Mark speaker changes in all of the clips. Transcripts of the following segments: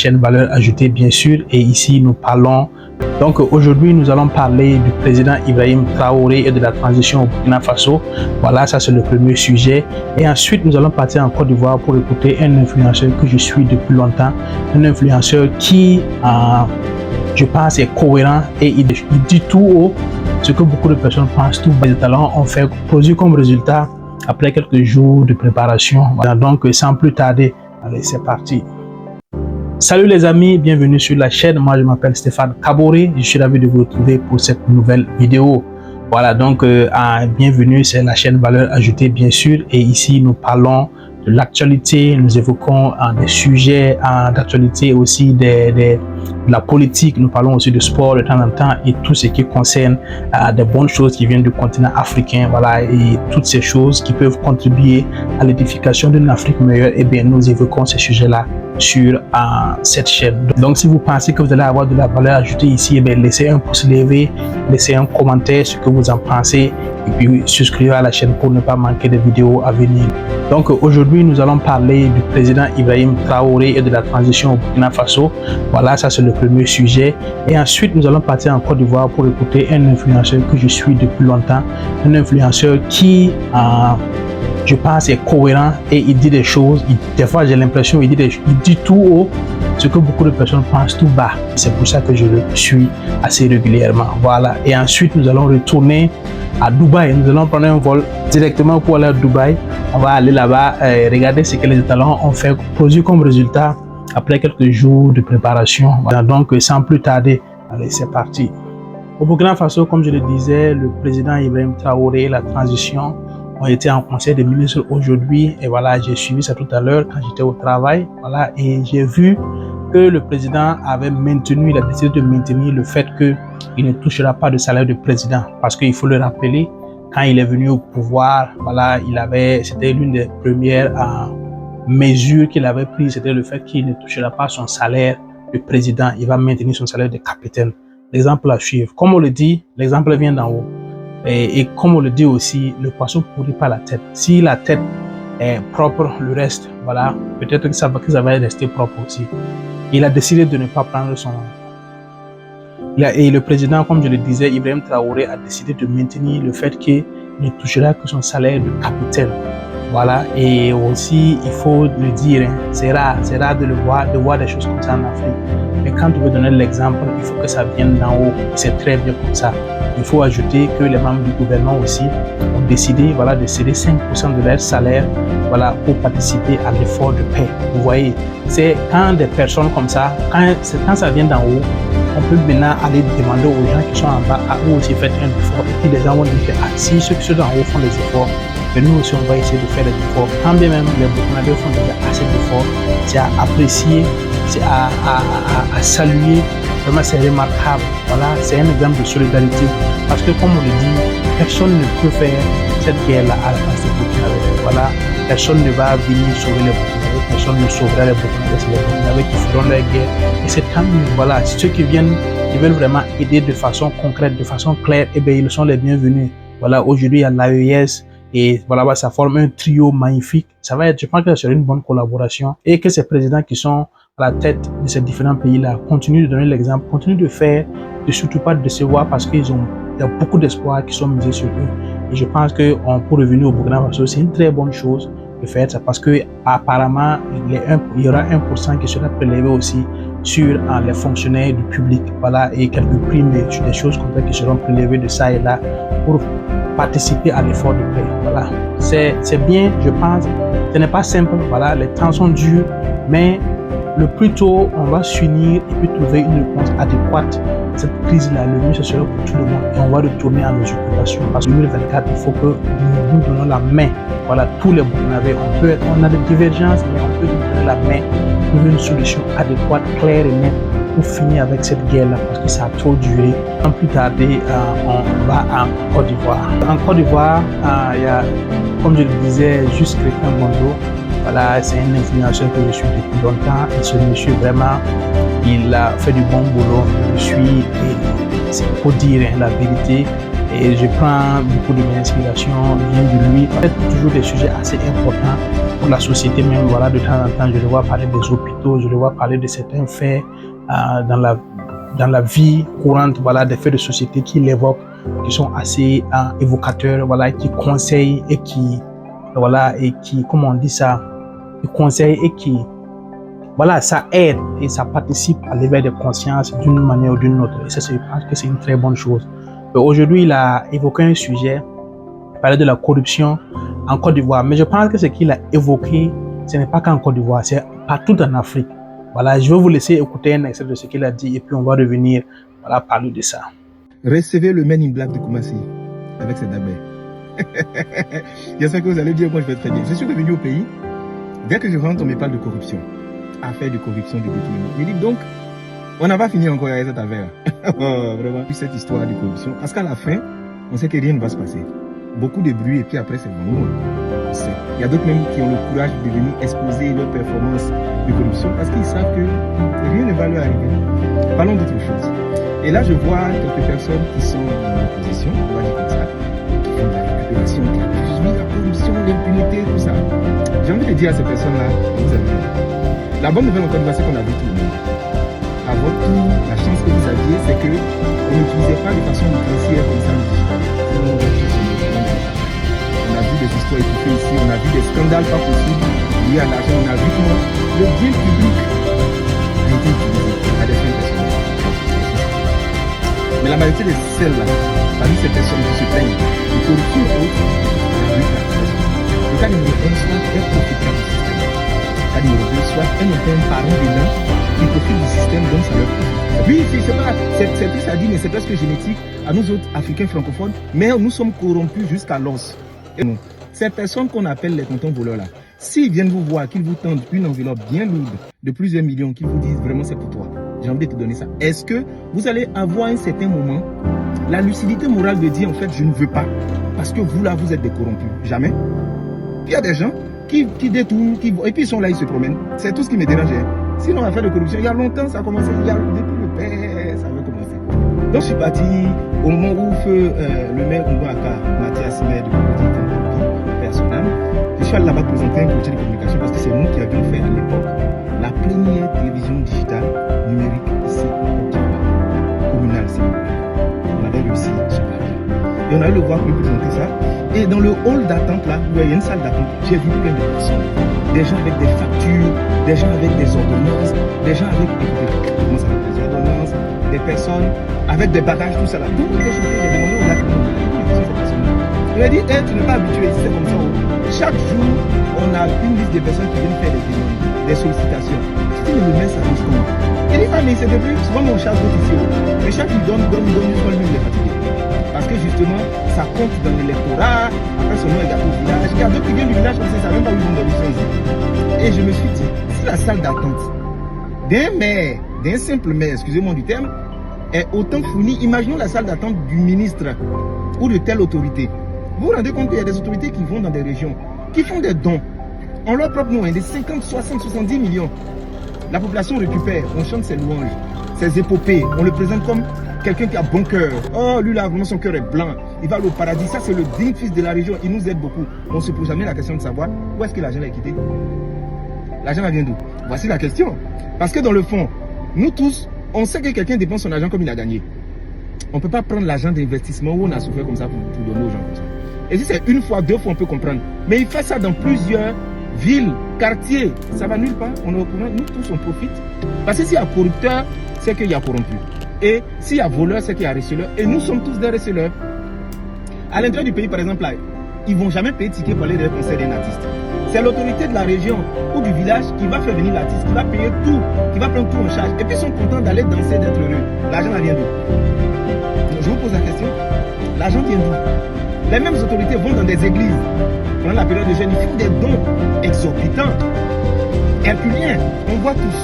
Speaker 1: chaîne valeur ajoutée bien sûr, et ici nous parlons donc aujourd'hui nous allons parler du président Ibrahim Traoré et de la transition au Burkina Faso. Voilà, ça c'est le premier sujet, et ensuite nous allons partir en Côte d'Ivoire pour écouter un influenceur que je suis depuis longtemps, un influenceur qui je pense est cohérent et il dit tout haut ce que beaucoup de personnes pensent tout bas. Les talents ont fait produit comme résultat après quelques jours de préparation. Voilà, donc sans plus tarder, allez, c'est parti. Salut les amis, bienvenue sur la chaîne. Moi je m'appelle Stéphane Kaboré, je suis ravi de vous retrouver pour cette nouvelle vidéo. Voilà, donc bienvenue, c'est la chaîne valeur ajoutée bien sûr, et ici nous parlons de l'actualité, nous évoquons des sujets d'actualité aussi, de la politique, nous parlons aussi de sport de temps en temps et tout ce qui concerne des bonnes choses qui viennent du continent africain, voilà, et toutes ces choses qui peuvent contribuer à l'édification d'une Afrique meilleure. Et bien nous évoquons ces sujets-là sur cette chaîne. Donc si vous pensez que vous allez avoir de la valeur ajoutée ici, eh bien, laissez un pouce levé, laissez un commentaire ce que vous en pensez, et puis souscrivez à la chaîne pour ne pas manquer de vidéos à venir. Donc aujourd'hui nous allons parler du président Ibrahim Traoré et de la transition au Burkina Faso. Voilà, ça c'est le premier sujet, et ensuite nous allons partir en Côte d'Ivoire pour écouter un influenceur que je suis depuis longtemps, un influenceur qui je pense est cohérent et il dit des choses, des fois j'ai l'impression il dit tout haut ce que beaucoup de personnes pensent tout bas. C'est pour ça que je le suis assez régulièrement. Voilà, et ensuite nous allons retourner à Dubaï. Nous allons prendre un vol directement pour aller à Dubaï. On va aller là-bas regarder ce que les talents ont fait produit comme résultat après quelques jours de préparation. Voilà, donc sans plus tarder, allez, c'est parti. Au Burkina Faso, comme je le disais, le président Ibrahim Traoré, la transition ont été en conseil des ministres aujourd'hui, et voilà, j'ai suivi ça tout à l'heure quand j'étais au travail, voilà, et j'ai vu que le président avait maintenu, il a décidé de maintenir le fait qu'il ne touchera pas de salaire de président, parce qu'il faut le rappeler, quand il est venu au pouvoir, voilà, c'était l'une des premières mesures qu'il avait prises, c'était le fait qu'il ne touchera pas son salaire de président, il va maintenir son salaire de capitaine. L'exemple à suivre, comme on le dit, l'exemple vient d'en haut. Et comme on le dit aussi, le poisson pourrit pas la tête. Si la tête est propre, le reste, voilà, peut-être que ça va rester propre aussi. Il a décidé de ne pas prendre et le président, comme je le disais, Ibrahim Traoré, a décidé de maintenir le fait qu'il ne touchera que son salaire de capitaine. Voilà, et aussi, il faut le dire, hein, c'est rare de voir des choses comme ça en Afrique. Mais quand tu veux donner l'exemple, il faut que ça vienne d'en haut. C'est très bien comme ça. Il faut ajouter que les membres du gouvernement aussi ont décidé, voilà, de céder 5% de leur salaire, voilà, pour participer à l'effort de paix. Vous voyez, c'est quand des personnes comme ça, quand ça vient d'en haut, on peut maintenant aller demander aux gens qui sont en bas à eux aussi faire un effort. Et puis les gens vont dire que si ceux qui sont en haut font des efforts, mais nous aussi on va essayer de faire des efforts. Quand bien même les Burkinabés font déjà assez d'efforts, c'est à apprécier, c'est à saluer. Vraiment c'est remarquable. Voilà, c'est un exemple de solidarité. Parce que comme on le dit, personne ne peut faire cette guerre-là à la place des Burkinabés. Voilà, personne ne va venir sauver les Burkinabés, personne ne sauvera les Burkinabés, c'est les Burkinabés qui feront leur guerre. Et c'est tant mieux. Voilà, ceux qui veulent vraiment aider de façon concrète, de façon claire, eh bien ils sont les bienvenus. Voilà, aujourd'hui il y a l'AES. Et voilà, ça forme un trio magnifique. Ça va être, je pense que ça sera une bonne collaboration, et que ces présidents qui sont à la tête de ces différents pays-là continuent de donner l'exemple, continuent de faire, de surtout pas décevoir, parce qu'il y a beaucoup d'espoir qui sont misés sur eux. Et je pense que pour revenir au Burkina Faso, c'est une très bonne chose de faire ça, parce que apparemment il y aura 1% qui sera prélevé aussi sur les fonctionnaires du public, voilà, et quelques primes, des choses comme ça qui seront prélevées de ça et là pour participer à l'effort de paix. Voilà, c'est bien, je pense. Ce n'est pas simple, voilà, les temps sont durs, mais le plus tôt on va s'unir et puis trouver une réponse adéquate à cette crise-là, le mieux ce sera pour tout le monde, et on va retourner à nos occupations. Parce que 2024, il faut que nous nous donnons la main. Voilà, tous les Burkinabés, on a des divergences, mais on peut nous donner la main, trouver une solution adéquate, claire et nette pour finir avec cette guerre-là, parce que ça a trop duré. Sans plus tarder, on va en Côte d'Ivoire. En Côte d'Ivoire, il y a, comme je le disais, juste Christian Bonzo. Voilà, c'est un influenceur que je suis depuis longtemps, et ce monsieur vraiment, il a fait du bon boulot. Je suis, c'est pour dire la vérité, et je prends beaucoup de mes inspirations, viennent de lui. En fait, toujours des sujets assez importants pour la société même. Voilà, de temps en temps, je le vois parler des hôpitaux, je le vois parler de certains faits dans la vie courante, voilà, des faits de société qu'il évoque, qui sont assez évocateurs, voilà, qui conseillent et qui, voilà, et qui, comment on dit ça, qui conseillent et qui, voilà, ça aide et ça participe à l'éveil de conscience d'une manière ou d'une autre. Et ça, je pense que c'est une très bonne chose. Aujourd'hui, il a évoqué un sujet, il parlait de la corruption en Côte d'Ivoire. Mais je pense que ce qu'il a évoqué, ce n'est pas qu'en Côte d'Ivoire, c'est partout en Afrique. Voilà, je vais vous laisser écouter un extrait de ce qu'il a dit et puis on va revenir, voilà, parler de ça.
Speaker 2: Recevez le Men in Black de Koumassi avec ses dabés. J'espère que vous allez dire, moi je vais très bien. Je suis revenu au pays. Dès que je rentre, on me parle de corruption. Affaire de corruption, de détournement. Je dis donc, on n'a pas fini encore avec cette affaire. Oh, vraiment, cette histoire de corruption. Parce qu'à la fin, on sait que rien ne va se passer. Beaucoup de bruit et puis après c'est vraiment loin. Il y a d'autres même qui ont le courage de venir exposer leur performance de corruption parce qu'ils savent que rien ne va leur arriver. Parlons d'autre chose. Et là, je vois quelques personnes qui sont dans l'opposition, on va dire comme ça, qui font de la récupération, qui accusent la corruption, l'impunité, tout ça. J'ai envie de dire à ces personnes-là, vous avez la bonne nouvelle en Côte d'Ivoire, c'est qu'on a vu tout le monde. À votre tour, la chance que vous aviez, c'est que on n'utilisait pas de façon outrancière comme ça le digital. On a vu des histoires étouffées ici, on a vu des scandales pas possibles liés à l'argent, on a vu comment le bien public a été utilisé à des fins personnelles. Mais la majorité de celles-là, parmi ces personnes qui se plaignent de corruption et autres, on a vu que le cas numéro 1 soit très profitable du système. Le cas numéro 2 soit un parent dedans qui profite du système, donc ça leur profite. Oui, c'est plus à dire, mais c'est presque génétique à nous autres Africains francophones, mais nous sommes corrompus jusqu'à l'os. Ces personnes qu'on appelle les tontons voleurs là, s'ils viennent vous voir, qu'ils vous tendent une enveloppe bien lourde de plusieurs millions, qu'ils vous disent vraiment c'est pour toi, j'ai envie de te donner ça, est-ce que vous allez avoir à un certain moment la lucidité morale de dire en fait je ne veux pas, parce que vous là vous êtes des corrompus? Jamais. Il y a des gens qui détournent, et puis ils sont là, ils se promènent. C'est tout ce qui me dérangeait. Sinon l'affaire de corruption, il y a longtemps ça a commencé, depuis le père, ça avait commencé. Donc je suis parti au moment où le maire Mbouaka, Mathias Maire de Cocody, personnel. Je suis allé là-bas présenter un projet de communication parce que c'est nous qui avions fait à l'époque la première télévision digitale numérique ici au Côte d'Ivoire, communale. On avait réussi ce pari. Et on a eu le voir pour présenter ça. Et dans le hall d'attente là, où il y a une salle d'attente, j'ai vu plein de personnes. Des gens avec des factures, des gens avec des ordonnances, des gens avec des ordonnances, des personnes avec des bagages, tout ça là. Tout le monde est choqué, j'ai demandé aux gars qui sont ces personnes-là. Je lui ai dit, tu n'es pas habitué ici, c'est comme ça. Chaque jour, on a une liste de personnes qui viennent faire des demandes, des sollicitations. Si le maire s'arrange comment? Il dit, mais c'est depuis, souvent mon charge ici. Mais chaque lui donne, jusqu'à lui, il est fatigué. Parce que justement, ça compte dans l'électorat, après son nom est gâteau au village. Il y a d'autres qui viennent du village comme ça, ils ne savent même pas où ils vont donner son ici. Et je me suis dit, si la salle d'attente d'un maire, d'un simple maire, excusez-moi du terme, est autant fournie, imaginons la salle d'attente du ministre ou de telle autorité. Vous vous rendez compte qu'il y a des autorités qui vont dans des régions, qui font des dons, en leur propre nom, des 50, 60, 70 millions. La population récupère, on chante ses louanges, ses épopées, on le présente comme quelqu'un qui a bon cœur. Oh, lui là, vraiment son cœur est blanc, il va aller au paradis. Ça, c'est le digne fils de la région, il nous aide beaucoup. On ne se pose jamais la question de savoir où est-ce que l'argent a quitté. L'argent vient d'où? Voici la question. Parce que dans le fond, nous tous, on sait que quelqu'un dépense son argent comme il a gagné. On ne peut pas prendre l'argent d'investissement où on a souffert comme ça pour donner aux gens comme ça. Et si c'est une fois, deux fois, on peut comprendre. Mais il fait ça dans plusieurs villes, quartiers. Ça va nulle part. On est au courant. Nous tous, on profite. Parce que s'il y a corrupteur, c'est qu'il y a corrompu. Et s'il y a voleur, c'est qu'il y a receleur. Et nous sommes tous des receleurs. À l'intérieur du pays, par exemple, là, ils ne vont jamais payer ticket pour aller dans le concert d'un artiste. C'est l'autorité de la région ou du village qui va faire venir l'artiste, qui va payer tout, qui va prendre tout en charge. Et puis ils sont contents d'aller danser, d'être heureux. L'argent vient d'où? Je vous pose la question. L'argent vient d'où? Les mêmes autorités vont dans des églises. Pendant la période de jeûne, ils font des dons exorbitants, herculiens. On voit tous.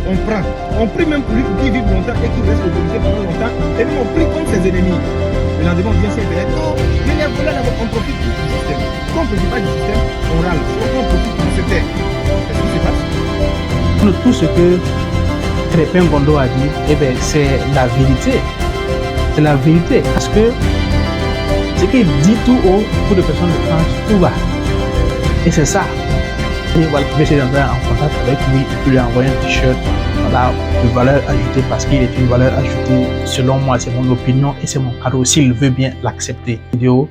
Speaker 2: On prend. On prie même pour lui pour qu'il vive longtemps et qu'il reste autorisé pendant longtemps. Et même on prie contre ses ennemis. Le lendemain, on vient sur Internet. Non, mais les voleurs, on profite du système. Quand on ne profite pas du système, on râle. Quand on profite du système, qu'est-ce qui se passe?
Speaker 1: Tout ce que Crépin Gondo a dit, eh bien, c'est la vérité. C'est la vérité. Parce que ce qu'il dit tout haut, pour les personnes de France, tout va. Et c'est ça. Et voilà, vous pouvez essayer d'entrer en contact avec lui, et puis lui envoyer un t-shirt, voilà, de valeur ajoutée, parce qu'il est une valeur ajoutée. Selon moi, c'est mon opinion et c'est mon cadeau, s'il veut bien l'accepter. Vidéo,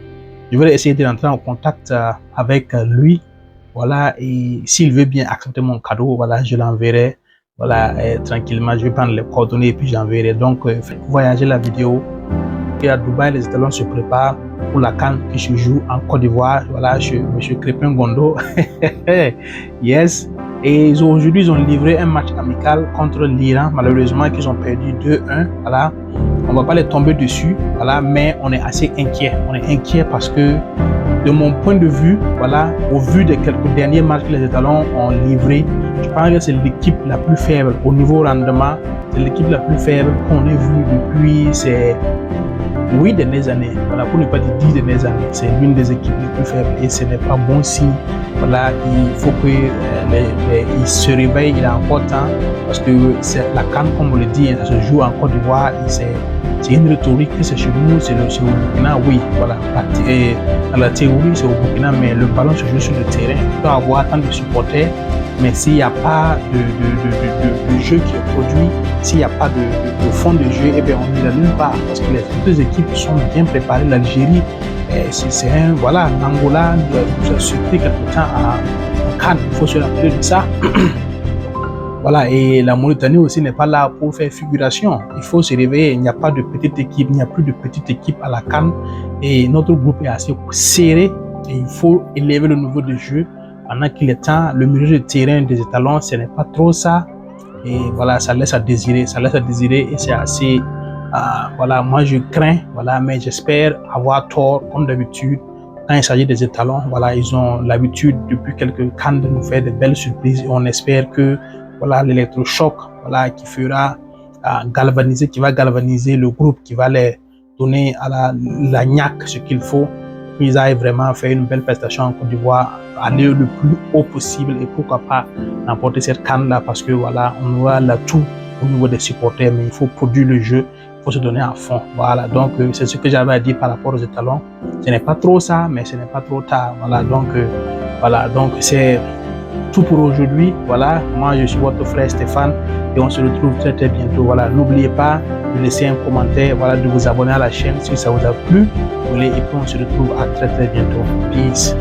Speaker 1: je vais essayer d'entrer en contact avec lui, voilà, et s'il veut bien accepter mon cadeau, voilà, je l'enverrai, voilà, tranquillement, je vais prendre les coordonnées et puis j'enverrai. Donc, faites voyager la vidéo. Et à Dubaï, les étalons se préparent pour la CAN qui se joue en Côte d'Ivoire. Voilà, M. Crépin Gondo. Yes. Et aujourd'hui, ils ont livré un match amical contre l'Iran. Malheureusement, qu'ils ont perdu 2-1. Voilà. On ne va pas les tomber dessus. Voilà, mais on est assez inquiet. On est inquiet parce que, de mon point de vue, voilà, au vu des quelques derniers matchs que les étalons ont livrés, je pense que c'est l'équipe la plus faible au niveau rendement. C'est l'équipe la plus faible qu'on ait vue depuis ces 8 dernières années, voilà, pour ne pas dire 10 dernières années. C'est l'une des équipes les plus faibles et ce n'est pas bon signe. Voilà, il faut qu'il se réveille, il a encore temps, parce que c'est la CAN, comme on le dit, ça se joue en Côte d'Ivoire et c'est une rhétorique que c'est chez nous, c'est au Burkina, oui, voilà. Et dans la théorie, c'est au Burkina, mais le ballon se joue sur le terrain. Il peut avoir tant de supporters, mais s'il n'y a pas de jeu qui est produit, s'il n'y a pas de fond de jeu, eh bien on n'ira nulle part, parce que les deux équipes sont bien préparées. L'Algérie, c'est un, voilà, l'Angola nous a surpris quelque temps à Cannes, il faut se rappeler de ça. Voilà, et la Mauritanie aussi n'est pas là pour faire figuration. Il faut se réveiller, il n'y a pas de petite équipe, il n'y a plus de petite équipe à la CAN, et notre groupe est assez serré, et il faut élever le niveau de jeu. Pendant qu'il est temps, le milieu de terrain des étalons, ce n'est pas trop ça. Et voilà, ça laisse à désirer, et c'est assez, voilà, moi je crains, voilà, mais j'espère avoir tort, comme d'habitude, quand il s'agit des étalons. Voilà, ils ont l'habitude depuis quelques CAN de nous faire de belles surprises, et on espère que, voilà, l'électrochoc, voilà, qui fera galvaniser, qui va galvaniser le groupe, qui va les donner à la niaque ce qu'il faut. Ils aillent vraiment faire une belle prestation en Côte d'Ivoire, aller le plus haut possible et pourquoi pas remporter cette CAN là, parce que voilà, on aura l'atout au niveau des supporters, mais il faut produire le jeu, il faut se donner à fond. Voilà, donc c'est ce que j'avais à dire par rapport aux étalons. Ce n'est pas trop ça, mais ce n'est pas trop tard. Voilà, donc c'est tout pour aujourd'hui. Voilà, moi je suis votre frère Stéphane et on se retrouve très très bientôt. Voilà, n'oubliez pas de laisser un commentaire, voilà, de vous abonner à la chaîne si ça vous a plu. Et puis on se retrouve à très très bientôt. Peace.